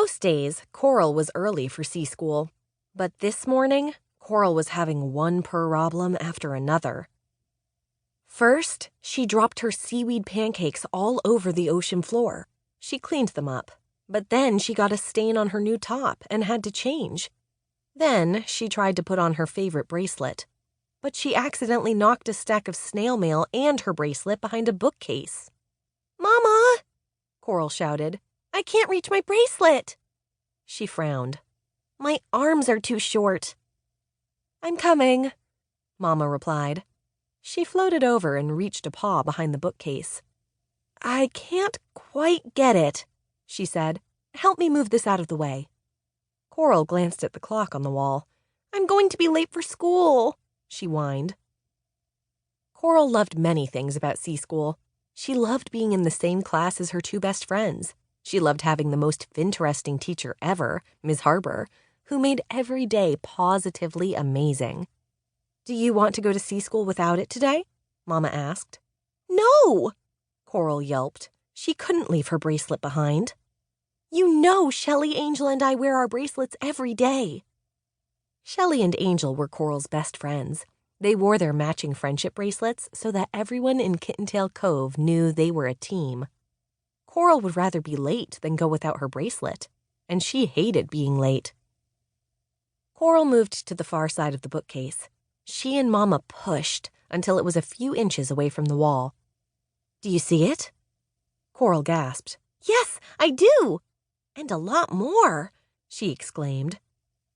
Most days, Coral was early for sea school. But this morning, Coral was having one problem after another. First, she dropped her seaweed pancakes all over the ocean floor. She cleaned them up, but then she got a stain on her new top and had to change. Then she tried to put on her favorite bracelet, but she accidentally knocked a stack of snail mail and her bracelet behind a bookcase. "Mama!" Coral shouted. "I can't reach my bracelet." She frowned. "My arms are too short." "I'm coming," Mama replied. She floated over and reached a paw behind the bookcase. "I can't quite get it," she said. "Help me move this out of the way." Coral glanced at the clock on the wall. "I'm going to be late for school," she whined. Coral loved many things about sea school. She loved being in the same class as her two best friends. She loved having the most interesting teacher ever, Ms. Harper, who made every day positively amazing. "Do you want to go to sea school without it today?" Mama asked. "No!" Coral yelped. She couldn't leave her bracelet behind. "You know Shelly, Angel, and I wear our bracelets every day." Shelly and Angel were Coral's best friends. They wore their matching friendship bracelets so that everyone in Kittentail Cove knew they were a team. Coral would rather be late than go without her bracelet, and she hated being late. Coral moved to the far side of the bookcase. She and Mama pushed until it was a few inches away from the wall. "Do you see it?" Coral gasped. "Yes, I do! And a lot more," she exclaimed.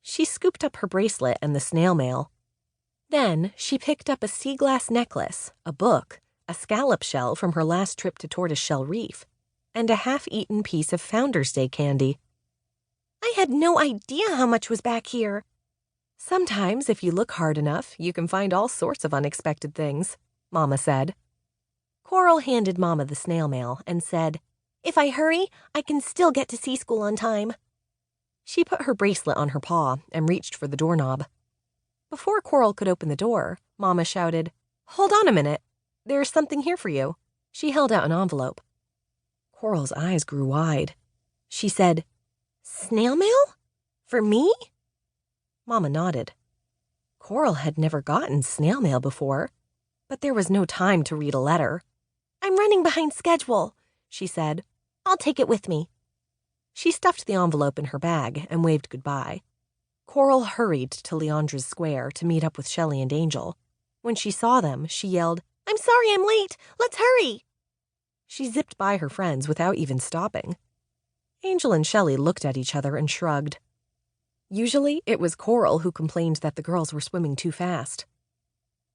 She scooped up her bracelet and the snail mail. Then she picked up a sea glass necklace, a book, a scallop shell from her last trip to Tortoiseshell Reef, and a half-eaten piece of Founder's Day candy. "I had no idea how much was back here." "Sometimes, if you look hard enough, you can find all sorts of unexpected things," Mama said. Coral handed Mama the snail mail and said, "If I hurry, I can still get to sea school on time." She put her bracelet on her paw and reached for the doorknob. Before Coral could open the door, Mama shouted, "Hold on a minute. There's something here for you." She held out an envelope. Coral's eyes grew wide. She said, "Snail mail? For me?" Mama nodded. Coral had never gotten snail mail before, but there was no time to read a letter. "I'm running behind schedule," she said. "I'll take it with me." She stuffed the envelope in her bag and waved goodbye. Coral hurried to Leandra's Square to meet up with Shelly and Angel. When she saw them, she yelled, "I'm sorry I'm late. Let's hurry." She zipped by her friends without even stopping. Angel and Shelly looked at each other and shrugged. Usually, it was Coral who complained that the girls were swimming too fast.